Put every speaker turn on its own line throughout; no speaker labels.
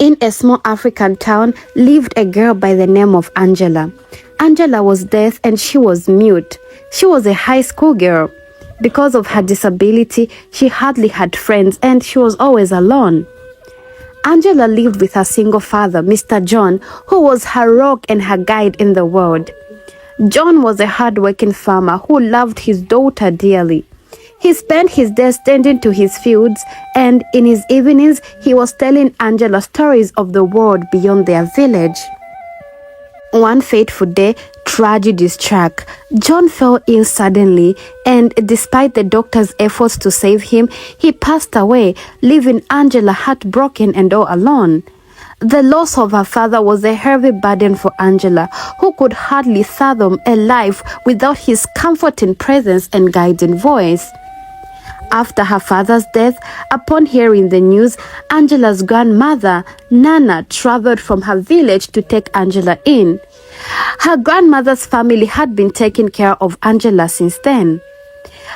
In a small African town lived a girl by the name of Angela. Angela was deaf and she was mute. She was a high school girl. Because of her disability, she hardly had friends and she was always alone. Angela lived with her single father, Mr. John, who was her rock and her guide in the world. John was a hard-working farmer who loved his daughter dearly. He spent his days tending to his fields, and in his evenings, he was telling Angela stories of the world beyond their village. One fateful day, tragedy struck. John fell ill suddenly, and despite the doctor's efforts to save him, he passed away, leaving Angela heartbroken and all alone. The loss of her father was a heavy burden for Angela, who could hardly fathom a life without his comforting presence and guiding voice. After her father's death, upon hearing the news, Angela's grandmother, Nana, traveled from her village to take Angela in. Her grandmother's family had been taking care of Angela since then.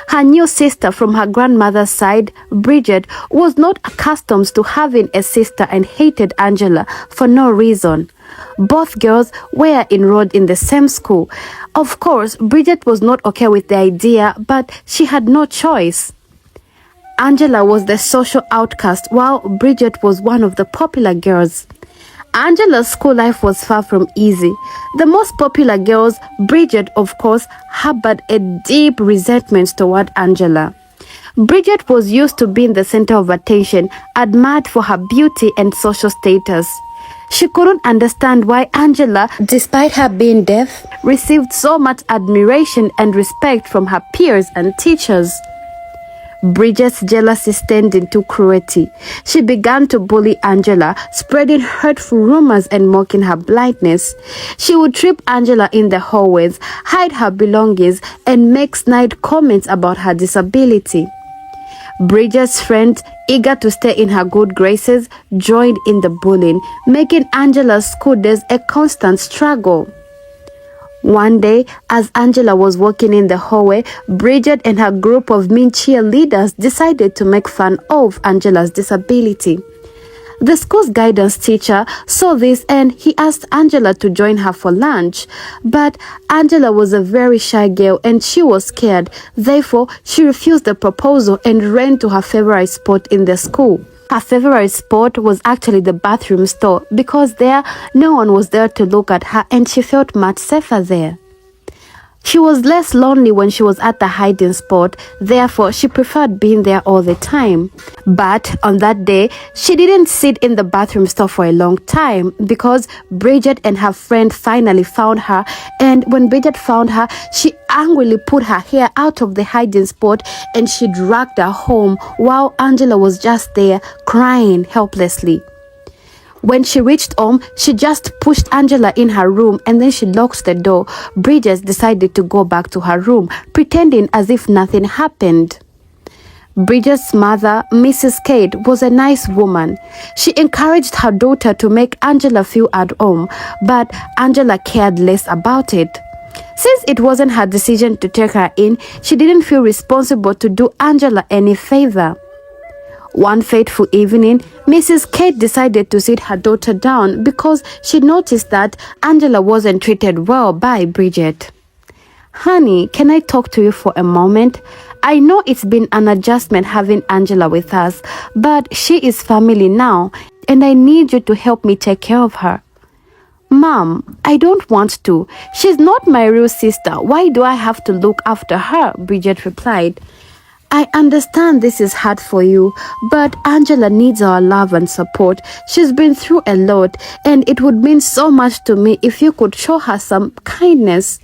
Her new sister from her grandmother's side, Bridget, was not accustomed to having a sister and hated Angela for no reason. Both girls were enrolled in the same school. Of course, Bridget was not okay with the idea, but she had no choice. Angela was the social outcast, while Bridget was one of the popular girls. Angela's school life was far from easy. The most popular girls, Bridget, of course, harbored a deep resentment toward Angela. Bridget was used to being the center of attention, admired for her beauty and social status. She couldn't understand why Angela, despite her being deaf, received so much admiration and respect from her peers and teachers. Bridget's jealousy turned into cruelty. She began to bully Angela, spreading hurtful rumors and mocking her blindness. She would trip Angela in the hallways, hide her belongings, and make snide comments about her disability. Bridget's friends, eager to stay in her good graces, joined in the bullying, making Angela's school days a constant struggle. One day, as Angela was walking in the hallway, Bridget and her group of mean cheerleaders decided to make fun of Angela's disability. The school's guidance teacher saw this and he asked Angela to join her for lunch. But Angela was a very shy girl and she was scared. Therefore, she refused the proposal and ran to her favorite spot in the school. Her favorite spot was actually the bathroom stall because there no one was there to look at her and she felt much safer there. She was less lonely when she was at the hiding spot, therefore she preferred being there all the time. But on that day, she didn't sit in the bathroom stall for a long time because Bridget and her friend finally found her, and when Bridget found her, she angrily put her hair out of the hiding spot and she dragged her home while Angela was just there crying helplessly. When she reached home, she just pushed Angela in her room and then she locked the door. Bridget decided to go back to her room, pretending as if nothing happened. Bridget's mother, Mrs. Kate, was a nice woman. She encouraged her daughter to make Angela feel at home, but Angela cared less about it. Since it wasn't her decision to take her in, she didn't feel responsible to do Angela any favor. One fateful evening, Mrs. Kate decided to sit her daughter down because she noticed that Angela wasn't treated well by Bridget. "Honey, can I talk to you for a moment? I know it's been an adjustment having Angela with us, but she is family now, and I need you to help me take care of her." "Mom, I don't want to. She's not my real sister. Why do I have to look after her?" Bridget replied. "I understand this is hard for you, but Angela needs our love and support. She's been through a lot, and it would mean so much to me if you could show her some kindness."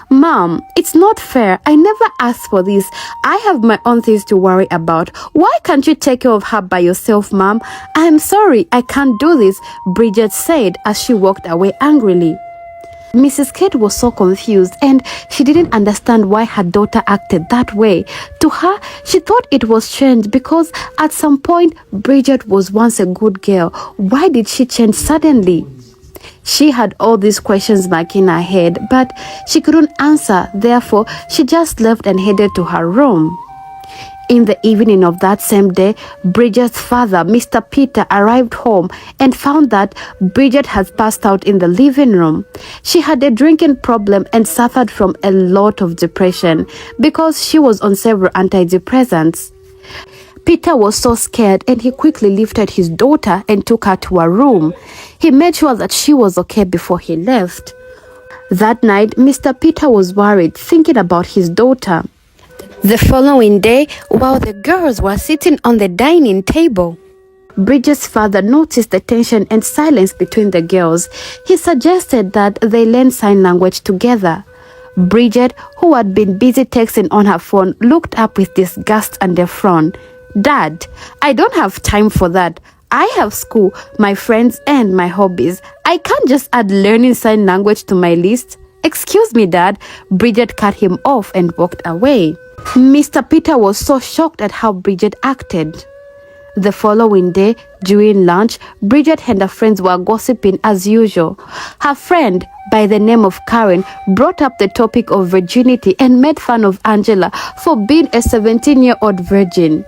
"Mom, it's not fair. I never asked for this. I have my own things to worry about. Why can't you take care of her by yourself, Mom? I'm sorry, I can't do this," Bridget said as she walked away angrily. Mrs. Kate was so confused and she didn't understand why her daughter acted that way. To her, she thought it was strange because at some point, Bridget was once a good girl. Why did she change suddenly? She had all these questions back in her head, but she couldn't answer. Therefore, she just left and headed to her room. In the evening of that same day, Bridget's father, Mr. Peter, arrived home and found that Bridget had passed out in the living room. She had a drinking problem and suffered from a lot of depression because she was on several antidepressants. Peter was so scared and he quickly lifted his daughter and took her to her room. He made sure that she was okay before he left. That night, Mr. Peter was worried, thinking about his daughter. The following day, while the girls were sitting on the dining table, Bridget's father noticed the tension and silence between the girls. He suggested that they learn sign language together. Bridget, who had been busy texting on her phone, looked up with disgust and a frown. "Dad, I don't have time for that. I have school, my friends, and my hobbies. I can't just add learning sign language to my list." "Excuse me, Dad." Bridget cut him off and walked away. Mr. Peter was so shocked at how Bridget acted. The following day, during lunch, Bridget and her friends were gossiping as usual. Her friend, by the name of Karen, brought up the topic of virginity and made fun of Angela for being a 17-year-old virgin.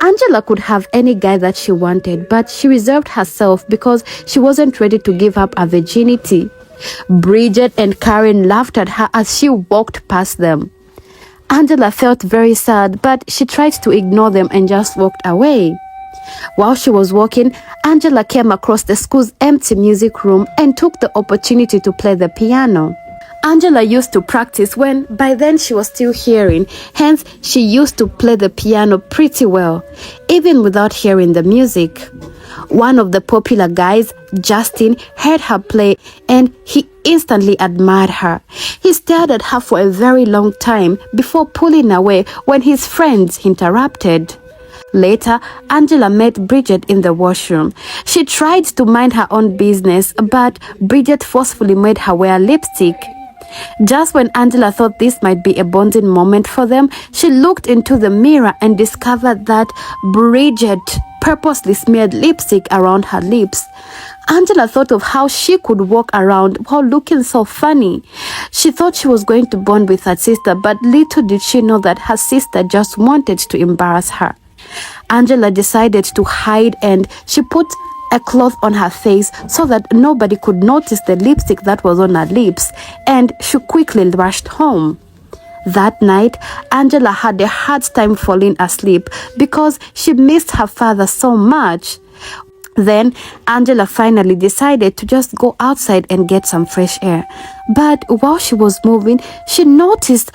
Angela could have any guy that she wanted, but she reserved herself because she wasn't ready to give up her virginity. Bridget and Karen laughed at her as she walked past them. Angela felt very sad, but she tried to ignore them and just walked away. While she was walking, Angela came across the school's empty music room and took the opportunity to play the piano. Angela used to practice when by then she was still hearing, hence she used to play the piano pretty well, even without hearing the music. One of the popular guys, Justin, heard her play and he instantly admired her. He stared at her for a very long time before pulling away when his friends interrupted. Later, Angela met Bridget in the washroom. She tried to mind her own business, but Bridget forcefully made her wear lipstick. Just when Angela thought this might be a bonding moment for them, she looked into the mirror and discovered that Bridget purposely smeared lipstick around her lips. Angela thought of how she could walk around while looking so funny. She thought she was going to bond with her sister, but little did she know that her sister just wanted to embarrass her. Angela decided to hide and she put a cloth on her face so that nobody could notice the lipstick that was on her lips, and she quickly rushed home. That night, Angela had a hard time falling asleep because she missed her father so much. Then, Angela finally decided to just go outside and get some fresh air. But while she was moving, she noticed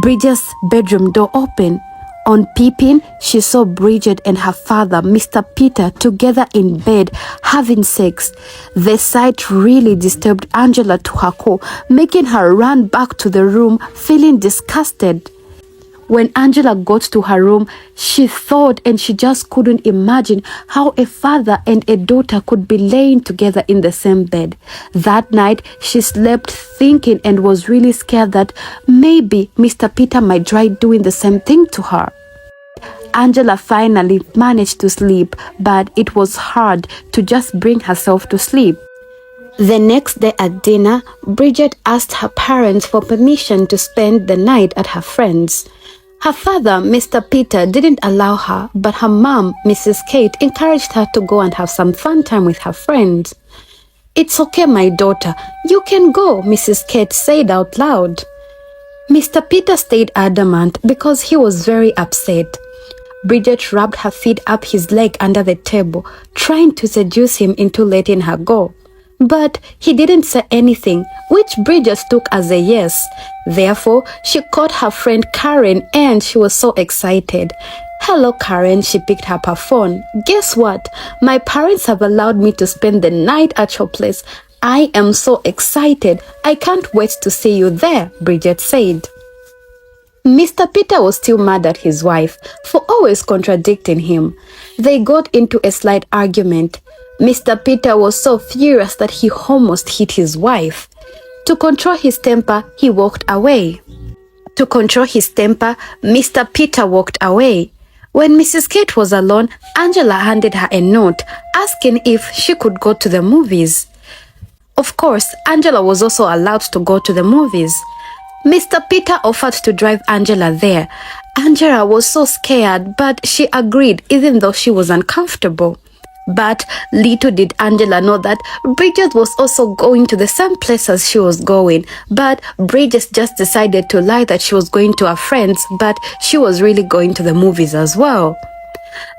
Bridget's bedroom door open. On peeping, she saw Bridget and her father, Mr. Peter, together in bed, having sex. The sight really disturbed Angela to her core, making her run back to the room, feeling disgusted. When Angela got to her room, she thought and she just couldn't imagine how a father and a daughter could be laying together in the same bed. That night, she slept thinking and was really scared that maybe Mr. Peter might try doing the same thing to her. Angela finally managed to sleep, but it was hard to just bring herself to sleep. The next day at dinner, Bridget asked her parents for permission to spend the night at her friend's. Her father, Mr. Peter, didn't allow her, but her mom, Mrs. Kate, encouraged her to go and have some fun time with her friends. "It's okay, my daughter. You can go," Mrs. Kate said out loud. Mr. Peter stayed adamant because he was very upset. Bridget rubbed her feet up his leg under the table, trying to seduce him into letting her go. But he didn't say anything, which Bridget took as a yes. Therefore, she called her friend Karen and she was so excited. "Hello, Karen," she picked up her phone. "Guess what? My parents have allowed me to spend the night at your place. I am so excited. I can't wait to see you there," Bridget said. Mr. Peter was still mad at his wife for always contradicting him. They got into a slight argument. Mr. Peter was so furious that he almost hit his wife. To control his temper, he walked away. Mr. Peter walked away. When Mrs. Kate was alone, Angela handed her a note asking if she could go to the movies. Of course, Angela was also allowed to go to the movies. Mr. Peter offered to drive Angela there. Angela was so scared, but she agreed even though she was uncomfortable. But little did Angela know that Bridget was also going to the same place as she was going. But Bridget just decided to lie that she was going to her friends, but she was really going to the movies as well.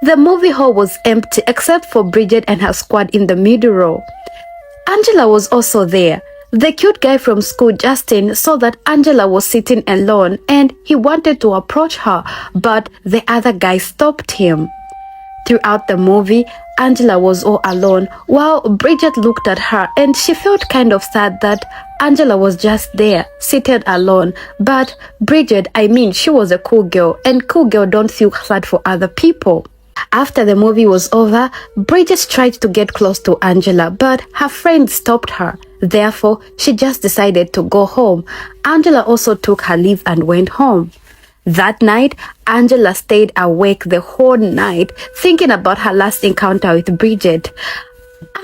The movie hall was empty except for Bridget and her squad in the middle row. Angela was also there. The cute guy from school, Justin, saw that Angela was sitting alone and he wanted to approach her, but the other guy stopped him. Throughout the movie, Angela was all alone while Bridget looked at her and she felt kind of sad that Angela was just there, seated alone. But Bridget, she was a cool girl, and cool girls don't feel sad for other people. After the movie was over, Bridget tried to get close to Angela, but her friend stopped her. Therefore, she just decided to go home. Angela also took her leave and went home. That night, Angela stayed awake the whole night, thinking about her last encounter with Bridget.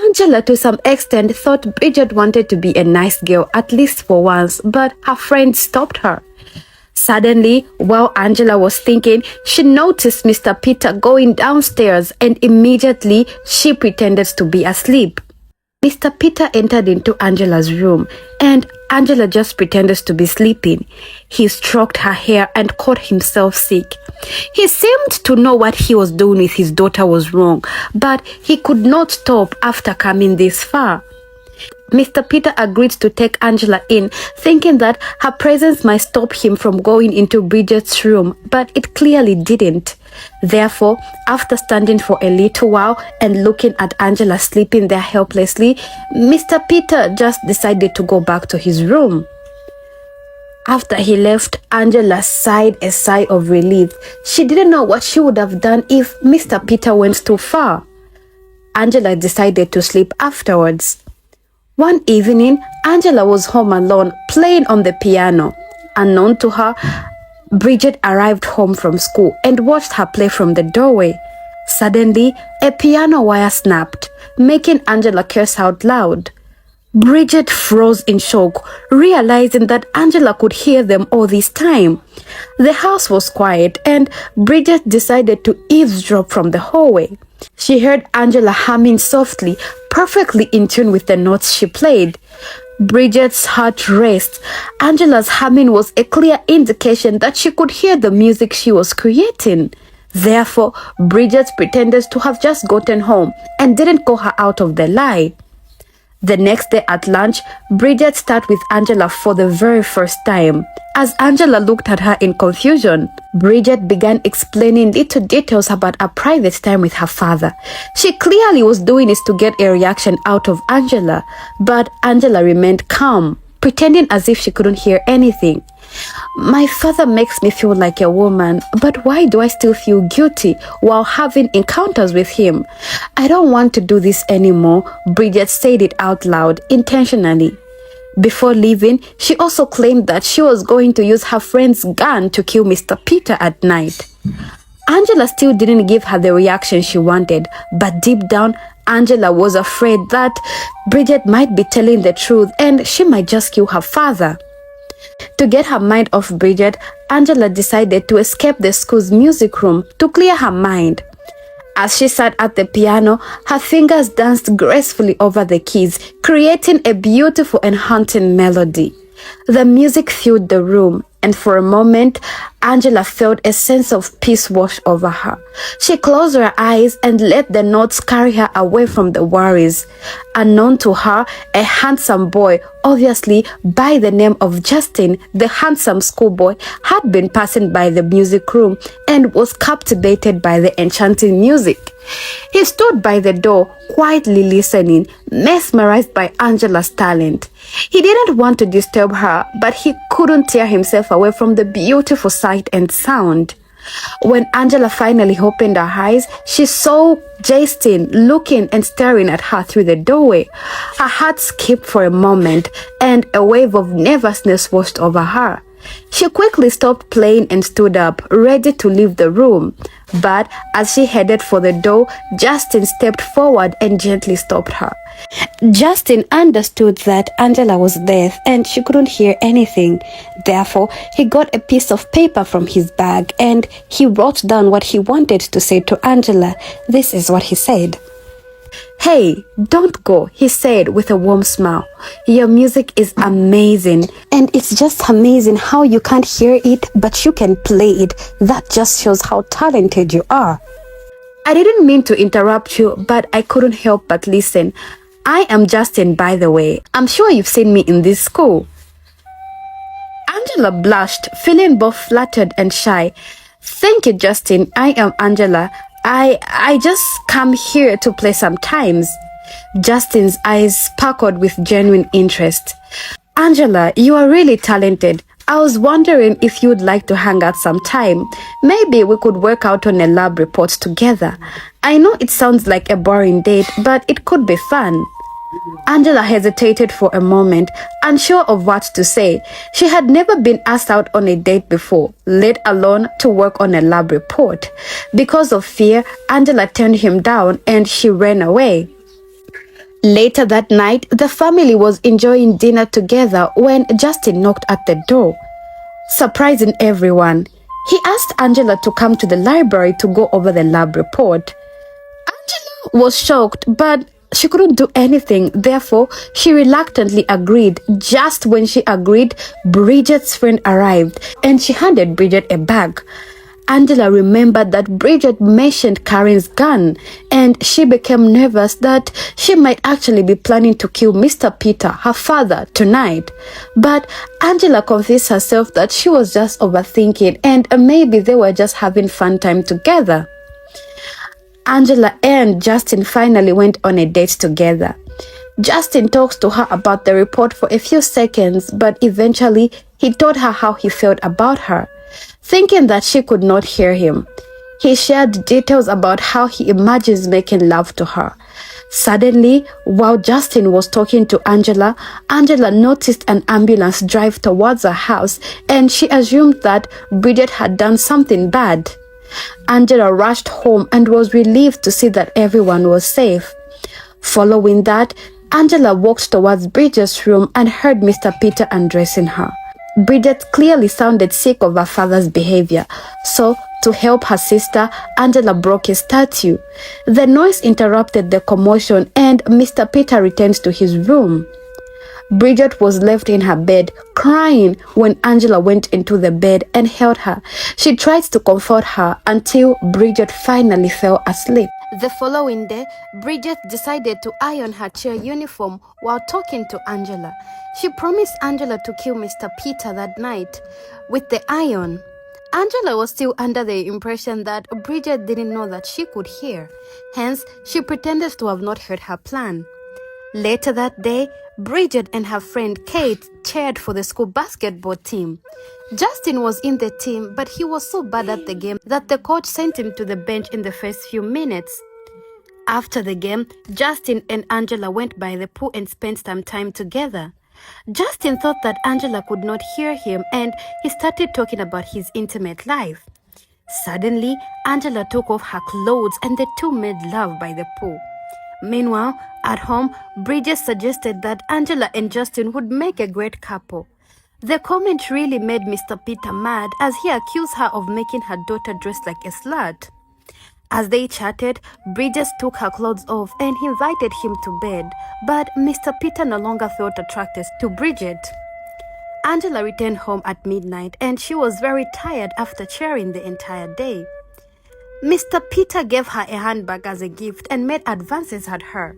Angela, to some extent, thought Bridget wanted to be a nice girl, at least for once, but her friend stopped her. Suddenly, while Angela was thinking, she noticed Mr. Peter going downstairs and immediately she pretended to be asleep. Mr. Peter entered into Angela's room and Angela just pretended to be sleeping. He stroked her hair and caught himself sick. He seemed to know what he was doing with his daughter was wrong, but he could not stop after coming this far. Mr. Peter agreed to take Angela in, thinking that her presence might stop him from going into Bridget's room, but it clearly didn't. Therefore, after standing for a little while and looking at Angela sleeping there helplessly, Mr. Peter just decided to go back to his room. After he left, Angela sighed a sigh of relief. She didn't know what she would have done if Mr. Peter went too far. Angela decided to sleep afterwards. One evening, Angela was home alone, playing on the piano. Unknown to her, Bridget arrived home from school and watched her play from the doorway. Suddenly, a piano wire snapped, making Angela curse out loud. Bridget froze in shock, realizing that Angela could hear them all this time. The house was quiet and Bridget decided to eavesdrop from the hallway. She heard Angela humming softly, perfectly in tune with the notes she played. Bridget's heart raced. Angela's humming was a clear indication that she could hear the music she was creating. Therefore, Bridget pretended to have just gotten home and didn't call her out of the lie. The next day at lunch, Bridget sat with Angela for the very first time. As Angela looked at her in confusion, Bridget began explaining little details about a private time with her father. She clearly was doing this to get a reaction out of Angela, but Angela remained calm, pretending as if she couldn't hear anything. My father makes me feel like a woman, but why do I still feel guilty while having encounters with him? I don't want to do this anymore, Bridget said it out loud, intentionally. Before leaving, she also claimed that she was going to use her friend's gun to kill Mr. Peter at night. Angela still didn't give her the reaction she wanted, but deep down, Angela was afraid that Bridget might be telling the truth and she might just kill her father. To get her mind off Bridget, Angela decided to escape the school's music room to clear her mind. As she sat at the piano, her fingers danced gracefully over the keys, creating a beautiful and haunting melody. The music filled the room, and for a moment, Angela felt a sense of peace wash over her. She closed her eyes and let the notes carry her away from the worries. Unknown to her, a handsome boy, obviously by the name of Justin, the handsome schoolboy, had been passing by the music room and was captivated by the enchanting music. He stood by the door, quietly listening, mesmerized by Angela's talent. He didn't want to disturb her, but he couldn't tear himself away from the beautiful sight and sound. When Angela finally opened her eyes, she saw Justin looking and staring at her through the doorway. Her heart skipped for a moment, and a wave of nervousness washed over her. She quickly stopped playing and stood up, ready to leave the room. But as she headed for the door, Justin stepped forward and gently stopped her. Justin understood that Angela was deaf and she couldn't hear anything. Therefore, he got a piece of paper from his bag and he wrote down what he wanted to say to Angela. This is what he said. "Hey, don't go," he said with a warm smile. "Your music is amazing, and it's just amazing how you can't hear it, but you can play it. That just shows how talented you are." I didn't mean to interrupt you, but I couldn't help but listen. I am Justin, by the way. I'm sure you've seen me in this school. Angela blushed, feeling both flattered and shy. "Thank you, Justin. I am Angela. I just come here to play sometimes." Justin's eyes sparkled with genuine interest. "Angela, you are really talented. I was wondering if you'd like to hang out sometime. Maybe we could work out on a lab report together. I know it sounds like a boring date, but it could be fun." Angela hesitated for a moment, unsure of what to say. She had never been asked out on a date before, let alone to work on a lab report. Because of fear, Angela turned him down and she ran away. Later that night, the family was enjoying dinner together when Justin knocked at the door, surprising everyone. He asked Angela to come to the library to go over the lab report. Angela was shocked, but she couldn't do anything. Therefore, she reluctantly agreed. Just when she agreed, Bridget's friend arrived and she handed Bridget a bag. Angela remembered that Bridget mentioned Karen's gun and she became nervous that she might actually be planning to kill Mr. Peter, her father, tonight. But Angela convinced herself that she was just overthinking and maybe they were just having fun time together. Angela and Justin finally went on a date together. Justin talked to her about the report for a few seconds, but eventually he told her how he felt about her. Thinking that she could not hear him, he shared details about how he imagines making love to her. Suddenly, while Justin was talking to Angela, Angela noticed an ambulance drive towards her house and she assumed that Bridget had done something bad. Angela rushed home and was relieved to see that everyone was safe. Following that, Angela walked towards Bridget's room and heard Mr. Peter undressing her. Bridget clearly sounded sick of her father's behavior, so to help her sister, Angela broke a statue. The noise interrupted the commotion and Mr. Peter returned to his room. Bridget was left in her bed, crying when Angela went into the bed and held her. She tried to comfort her until Bridget finally fell asleep. The following day, Bridget decided to iron her cheer uniform while talking to Angela. She promised Angela to kill Mr. Peter that night with the iron. Angela was still under the impression that Bridget didn't know that she could hear. Hence, she pretended to have not heard her plan. Later that day, Bridget and her friend Kate cheered for the school basketball team. Justin was in the team, but he was so bad at the game that the coach sent him to the bench in the first few minutes. After the game, Justin and Angela went by the pool and spent some time together. Justin thought that Angela could not hear him and he started talking about his intimate life. Suddenly, Angela took off her clothes and the two made love by the pool. Meanwhile, at home, Bridget suggested that Angela and Justin would make a great couple. The comment really made Mr. Peter mad as he accused her of making her daughter dress like a slut. As they chatted, Bridget took her clothes off and invited him to bed, but Mr. Peter no longer felt attracted to Bridget. Angela returned home at midnight and she was very tired after cheering the entire day. Mr. Peter gave her a handbag as a gift and made advances at her,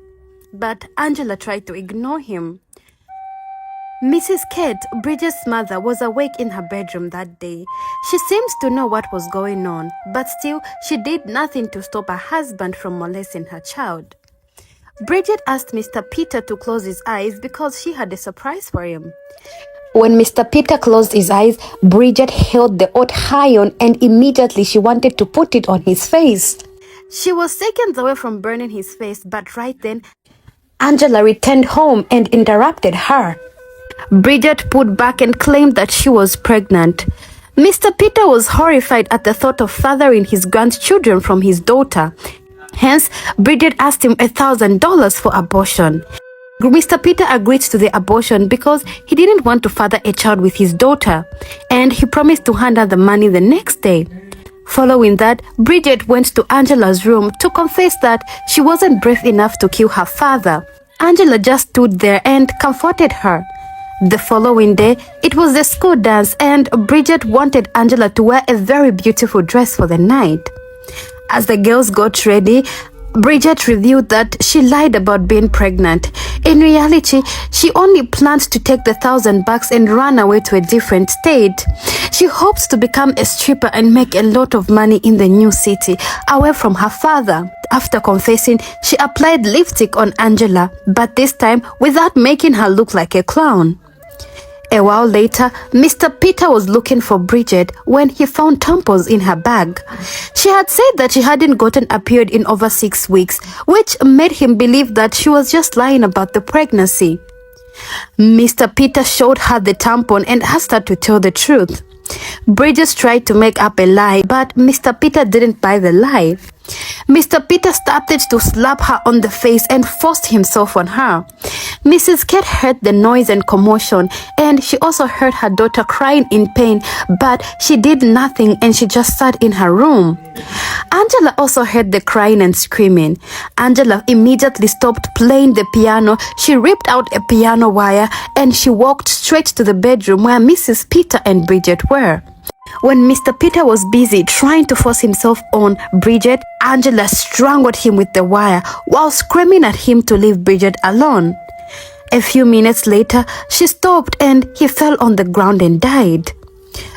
but Angela tried to ignore him. Mrs. Kate, Bridget's mother, was awake in her bedroom that day. She seems to know what was going on, but still, she did nothing to stop her husband from molesting her child. Bridget asked Mr. Peter to close his eyes because she had a surprise for him. When Mr. Peter closed his eyes, Bridget held the hot iron and immediately she wanted to put it on his face. She was seconds away from burning his face, but right then, Angela returned home and interrupted her. Bridget pulled back and claimed that she was pregnant. Mr. Peter was horrified at the thought of fathering his grandchildren from his daughter. Hence, Bridget asked him $1,000 for abortion. Mr. Peter agreed to the abortion because he didn't want to father a child with his daughter, and he promised to hand her the money the next day. Following that, Bridget went to Angela's room to confess that she wasn't brave enough to kill her father. Angela just stood there and comforted her. The following day, it was the school dance, and Bridget wanted Angela to wear a very beautiful dress for the night. As the girls got ready, Bridget revealed that she lied about being pregnant. In reality, she only planned to take the $1,000 and run away to a different state. She hopes to become a stripper and make a lot of money in the new city, away from her father. After confessing, she applied lipstick on Angela, but this time without making her look like a clown. A while later, Mr. Peter was looking for Bridget when he found tampons in her bag. She had said that she hadn't gotten a period in over 6 weeks, which made him believe that she was just lying about the pregnancy. Mr. Peter showed her the tampon and asked her to tell the truth. Bridget tried to make up a lie, but Mr. Peter didn't buy the lie. Mr. Peter started to slap her on the face and forced himself on her. Mrs. Kate heard the noise and commotion, and she also heard her daughter crying in pain, but she did nothing and she just sat in her room. Angela also heard the crying and screaming. Angela immediately stopped playing the piano. She ripped out a piano wire and she walked straight to the bedroom where Mrs. Peter and Bridget were. When Mr. Peter was busy trying to force himself on Bridget, Angela strangled him with the wire while screaming at him to leave Bridget alone. A few minutes later, she stopped and he fell on the ground and died.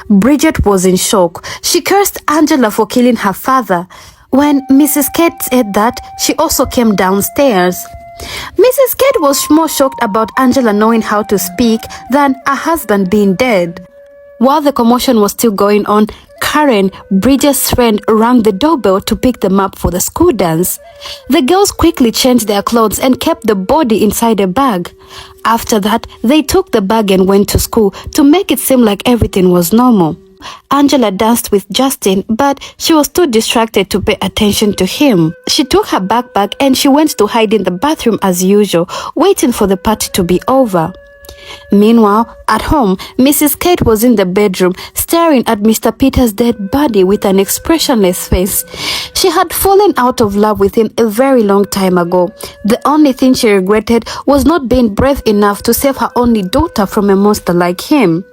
Bridget was in shock. She cursed Angela for killing her father. When Mrs. Kate said that, she also came downstairs. Mrs. Kate was more shocked about Angela knowing how to speak than her husband being dead. While the commotion was still going on, Karen, Bridget's friend, rang the doorbell to pick them up for the school dance. The girls quickly changed their clothes and kept the body inside a bag. After that, they took the bag and went to school to make it seem like everything was normal. Angela danced with Justin, but she was too distracted to pay attention to him. She took her backpack and she went to hide in the bathroom as usual, waiting for the party to be over. Meanwhile, at home, Mrs. Kate was in the bedroom, staring at Mr. Peter's dead body with an expressionless face. She had fallen out of love with him a very long time ago. The only thing she regretted was not being brave enough to save her only daughter from a monster like him.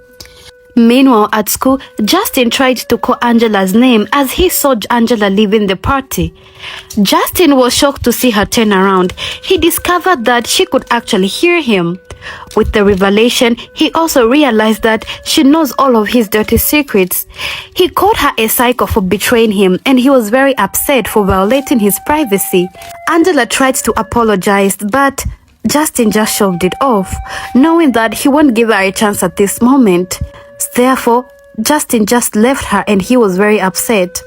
Meanwhile, at school, Justin tried to call Angela's name as he saw Angela leaving the party. Justin was shocked to see her turn around. He discovered that she could actually hear him. With the revelation, he also realized that she knows all of his dirty secrets. He called her a psycho for betraying him, and he was very upset for violating his privacy. Angela tried to apologize, but Justin just shoved it off, knowing that he won't give her a chance at this moment. Therefore, Justin just left her and he was very upset.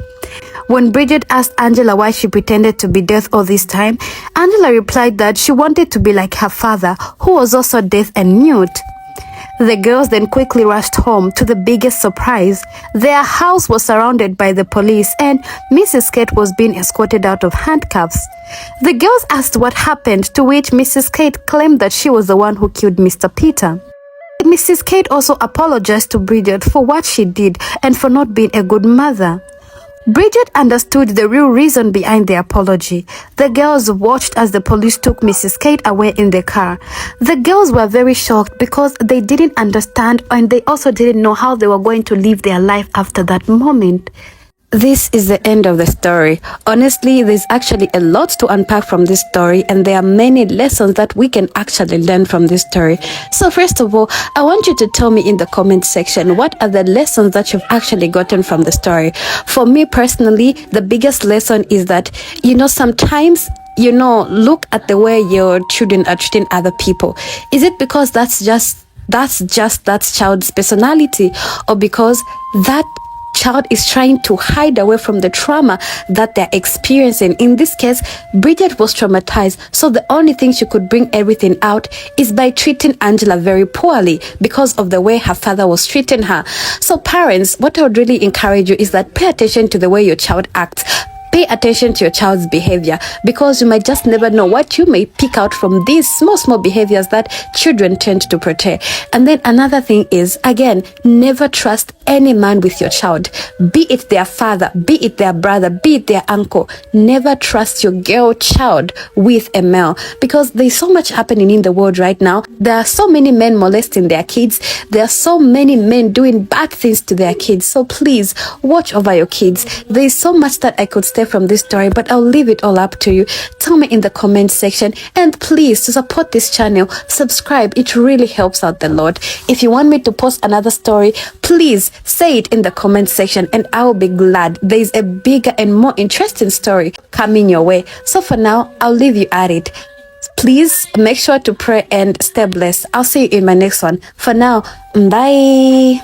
When Bridget asked Angela why she pretended to be deaf all this time, Angela replied that she wanted to be like her father, who was also deaf and mute. The girls then quickly rushed home to the biggest surprise. Their house was surrounded by the police and Mrs. Kate was being escorted out of handcuffs. The girls asked what happened, to which Mrs. Kate claimed that she was the one who killed Mr. Peter. Mrs. Kate also apologized to Bridget for what she did and for not being a good mother. Bridget understood the real reason behind the apology. The girls watched as the police took Mrs. Kate away in the car. The girls were very shocked because they didn't understand and they also didn't know how they were going to live their life after that moment. This is the end of the story. Honestly, there's actually a lot to unpack from this story and there are many lessons that we can actually learn from this story. So first of all, I want you to tell me in the comment section, what are the lessons that you've actually gotten from the story? For me personally, the biggest lesson is that, sometimes look at the way your children are treating other people. Is it because that's just that child's personality, or because that child is trying to hide away from the trauma that they're experiencing. In this case, Bridget was traumatized, so the only thing she could bring everything out is by treating Angela very poorly because of the way her father was treating her. So parents, what I would really encourage you is that pay attention to the way your child acts. Pay attention to your child's behavior, because you might just never know what you may pick out from these small behaviors that children tend to portray. And then another thing is, again, never trust any man with your child, be it their father, be it their brother, be it their uncle. Never trust your girl child with a male, because there's so much happening in the world right now. There are so many men molesting their kids. There are so many men doing bad things to their kids. So please watch over your kids. There's so much that I could say from this story, but I'll leave it all up to you. Tell me in the comment section, and please, to support this channel, subscribe. It really helps out the Lord. If you want me to post another story, please say it in the comment section and I will be glad. There's a bigger and more interesting story coming your way. So for now, I'll leave you at it. Please make sure to pray and stay blessed. I'll see you in my next one. For now, bye.